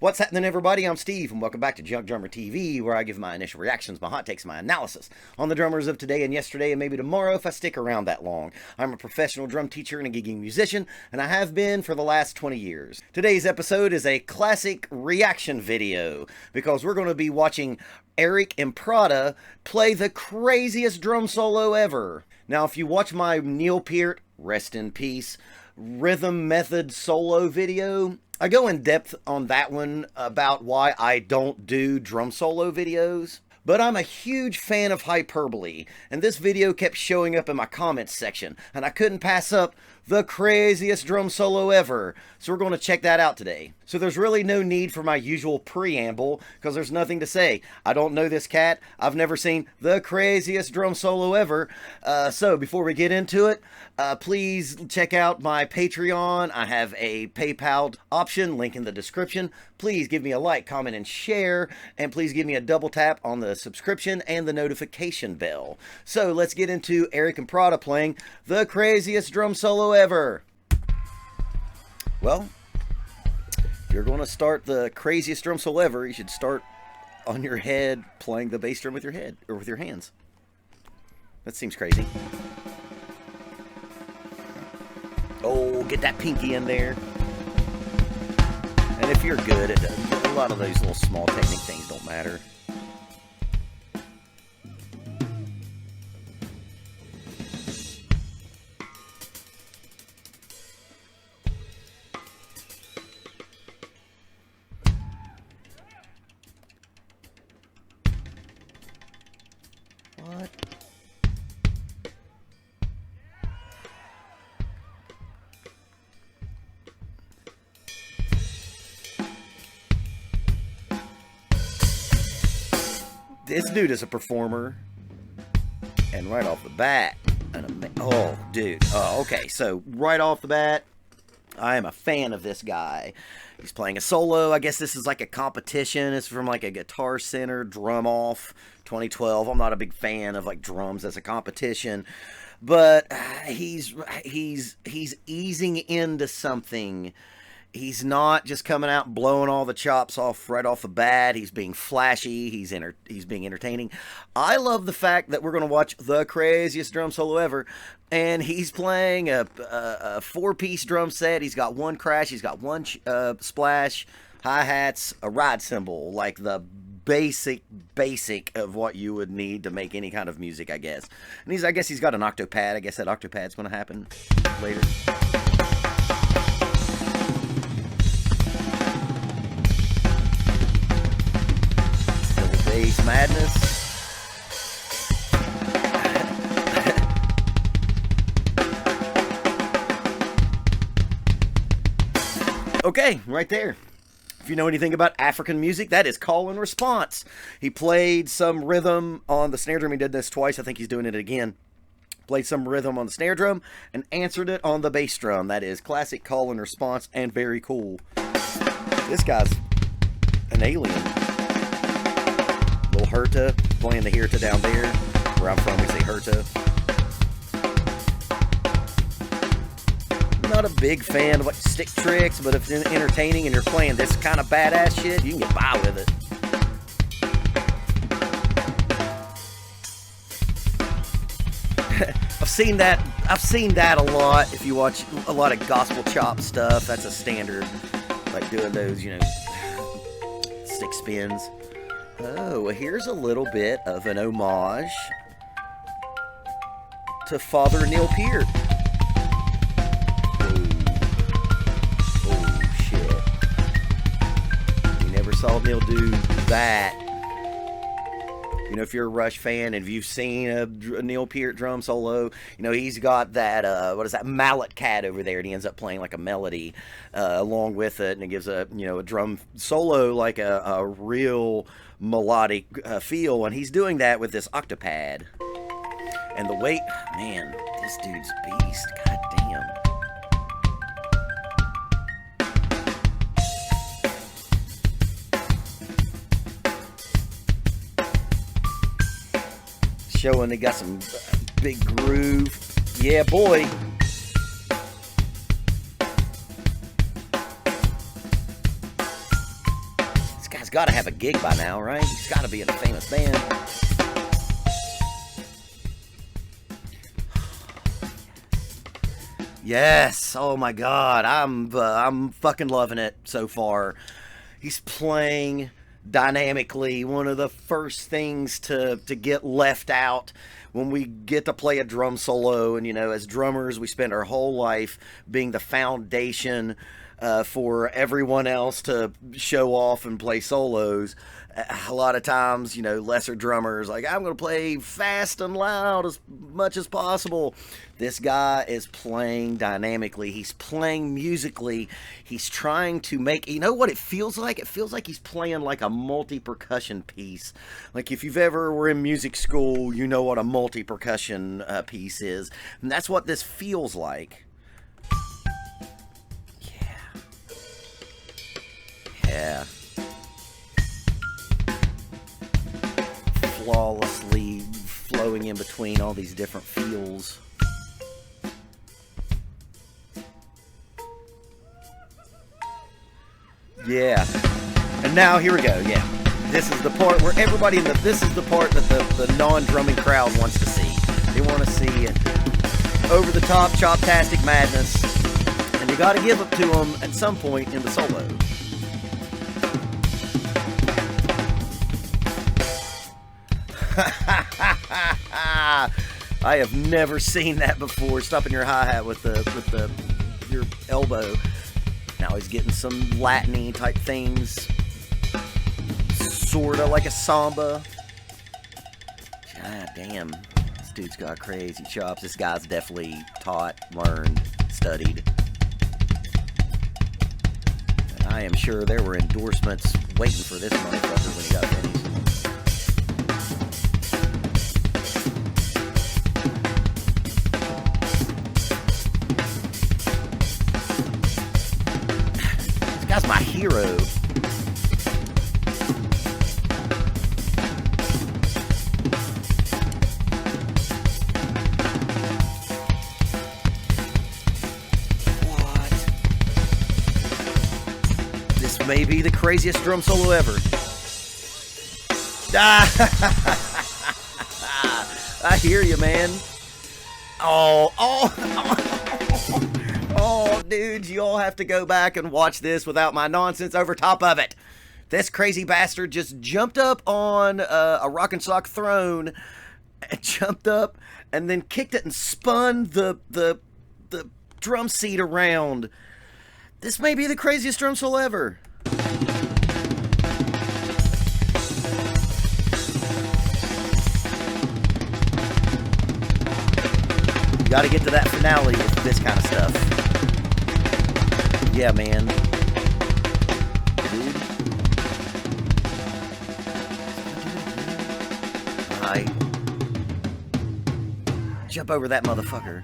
What's happening, everybody? I'm Steve, and welcome back to Junkdrummer TV, where I give my initial reactions, my hot takes, my analysis on the drummers of today and yesterday, and maybe tomorrow if I stick around that long. I'm a professional drum teacher and a gigging musician, and I have been for the last 20 years. Today's episode is a classic reaction video, because we're going to be watching Aric Improta play the craziest drum solo ever. Now, if you watch my Neil Peart, rest in peace, rhythm method solo video, I go in depth on that one about why I don't do drum solo videos. But I'm a huge fan of hyperbole, and this video kept showing up in my comments section, and I couldn't pass up the craziest drum solo ever, so we're going to check that out today. So there's really no need for my usual preamble, because there's nothing to say. I don't know this cat, I've never seen the craziest drum solo ever, so before we get into it, please check out my Patreon. I have a PayPal option, link in the description. Please give me a like, comment, and share, and please give me a double tap on the subscription and the notification bell. So let's get into Aric Improta playing the craziest drum solo ever. Well, if you're going to start the craziest drum solo ever, you should start on your head playing the bass drum with your head, or with your hands. That seems crazy. Oh, get that pinky in there. And if you're good, a lot of those little small technique things don't matter. What? This dude is a performer, and right off the bat, oh, dude. Oh, okay, so right off the bat, I am a fan of this guy. He's playing a solo. I guess this is like a competition. It's from like a Guitar Center Drum Off 2012. I'm not a big fan of like drums as a competition, but he's easing into something. He's not just coming out and blowing all the chops off right off the bat. He's being flashy. He's being entertaining. I love the fact that we're going to watch the craziest drum solo ever, and he's playing a four-piece drum set. He's got one crash. He's got one splash, hi-hats, a ride cymbal, like the basic of what you would need to make any kind of music, I guess. And I guess he's got an octopad. I guess that octopad's going to happen later. Bass madness. Okay, right there. If you know anything about African music, that is call and response. He played some rhythm on the snare drum. He did this twice. I think he's doing it again. Played some rhythm on the snare drum and answered it on the bass drum. That is classic call and response and very cool. This guy's an alien. Little Herta, playing the Herta down there. Where I'm from, we say Herta. Not a big fan of like stick tricks, but if it's entertaining and you're playing this kind of badass shit, you can get by with it. I've seen that a lot. If you watch a lot of gospel chop stuff, that's a standard. Like doing those, you know, stick spins. Oh, well, here's a little bit of an homage to Father Neil Peart. Oh, shit. You never saw Neil do that. You know, if you're a Rush fan and if you've seen a Neil Peart drum solo, you know, he's got that, what is that, mallet cat over there, and he ends up playing like a melody along with it, and it gives a, you know, a drum solo like a real melodic feel, and he's doing that with this octopad. And the weight, man, this dude's a beast. God damn. Showing they got some big groove. Yeah, boy. got to have a gig by now, right? He's got to be in a famous band. Yes. Oh my God. I'm fucking loving it so far. He's playing dynamically. One of the first things to get left out when we get to play a drum solo. And, you know, as drummers, we spend our whole life being the foundation for everyone else to show off and play solos. A lot of times, you know, lesser drummers like, I'm going to play fast and loud as much as possible. This guy is playing dynamically. He's playing musically. He's trying to make, you know what it feels like? It feels like he's playing like a multi-percussion piece. Like if you've ever were in music school, you know what a multi-percussion piece is. And that's what this feels like. Yeah. Flawlessly flowing in between all these different feels. Yeah. And now here we go. Yeah. This is the part where everybody in this is the part that the non-drumming crowd wants to see. They want to see over the top choptastic madness. And you got to give it to them at some point in the solo. I have never seen that before. Stopping your hi-hat with your elbow. Now he's getting some Latin-y type things. Sorta like a samba. God damn. This dude's got crazy chops. This guy's definitely taught, learned, studied. And I am sure there were endorsements waiting for this motherfucker when he got finished. That's my hero. What? This may be the craziest drum solo ever. I hear you, man. Oh, dudes, you all have to go back and watch this without my nonsense over top of it. This crazy bastard just jumped up on a rock and sock throne, and jumped up and then kicked it and spun the drum seat around. This may be the craziest drum solo ever. You gotta get to that finale with this kind of stuff. Yeah, man. Dude. Hi. Jump over that motherfucker.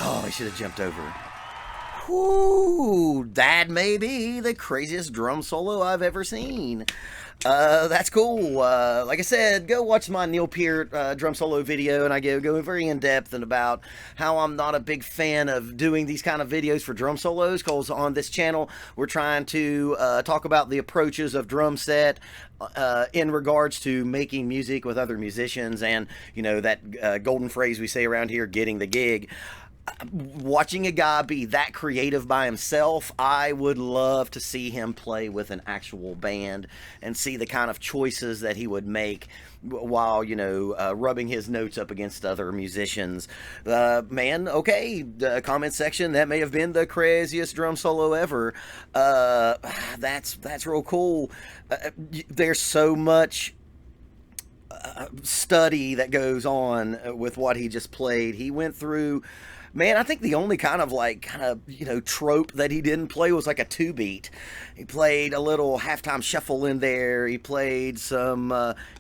Oh, I should have jumped over. Whoo, that may be the craziest drum solo I've ever seen. That's cool. Like I said, go watch my Neil Peart drum solo video, and I go very in-depth and about how I'm not a big fan of doing these kind of videos for drum solos, because on this channel, we're trying to talk about the approaches of drum set in regards to making music with other musicians, and, you know, that golden phrase we say around here, getting the gig. Watching a guy be that creative by himself, I would love to see him play with an actual band and see the kind of choices that he would make while, you know, rubbing his notes up against other musicians. Man, okay, the comment section, that may have been the craziest drum solo ever. That's real cool. There's so much study that goes on with what he just played. He went through, man, I think the only kind of, you know, trope that he didn't play was like a 2-beat. He played a little halftime shuffle in there. He played some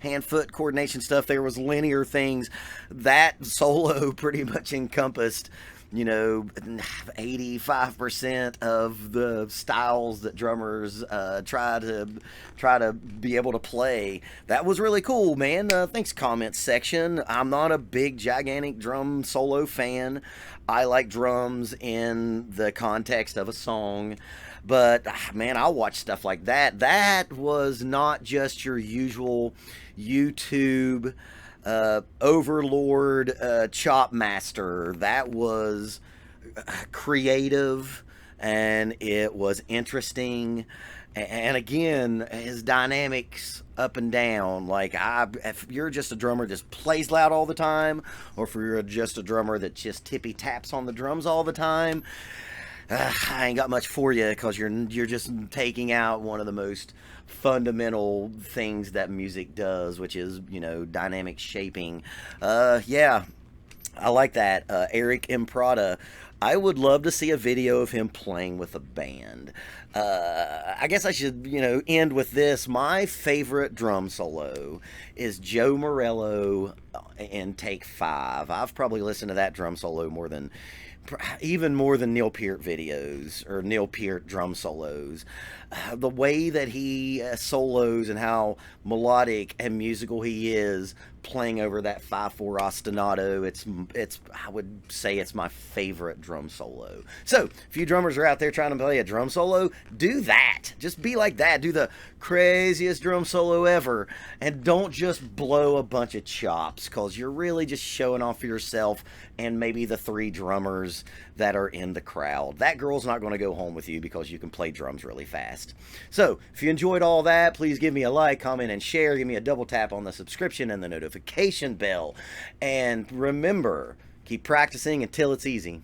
hand-foot coordination stuff. There was linear things. That solo pretty much encompassed 85% of the styles that drummers try to be able to play. That was really cool, man. Thanks, comment section. I'm not a big gigantic drum solo fan. I like drums in the context of a song. But man, I'll watch stuff like that. That was not just your usual YouTube overlord chop master. That was creative, and it was interesting. And again, his dynamics up and down. Like, if you're just a drummer that just plays loud all the time, or if you're just a drummer that just tippy taps on the drums all the time, I ain't got much for you, because you're just taking out one of the most fundamental things that music does, which is, dynamic shaping. Yeah, I like that. Aric Improta. I would love to see a video of him playing with a band. I guess I should, end with this. My favorite drum solo is Joe Morello in Take 5. I've probably listened to that drum solo even more than Neil Peart videos or Neil Peart drum solos. The way that he solos and how melodic and musical he is playing over that 5/4 ostinato, it's I would say it's my favorite drum solo. So if you drummers are out there trying to play a drum solo, do that. Just be like that. Do the craziest drum solo ever, and don't just blow a bunch of chops, because you're really just showing off for yourself and maybe the 3 drummers that are in the crowd. That girl's not going to go home with you because you can play drums really fast. So if you enjoyed all that, please give me a like, comment, and share. Give me a double tap on the subscription and the notification bell. And remember, keep practicing until it's easy.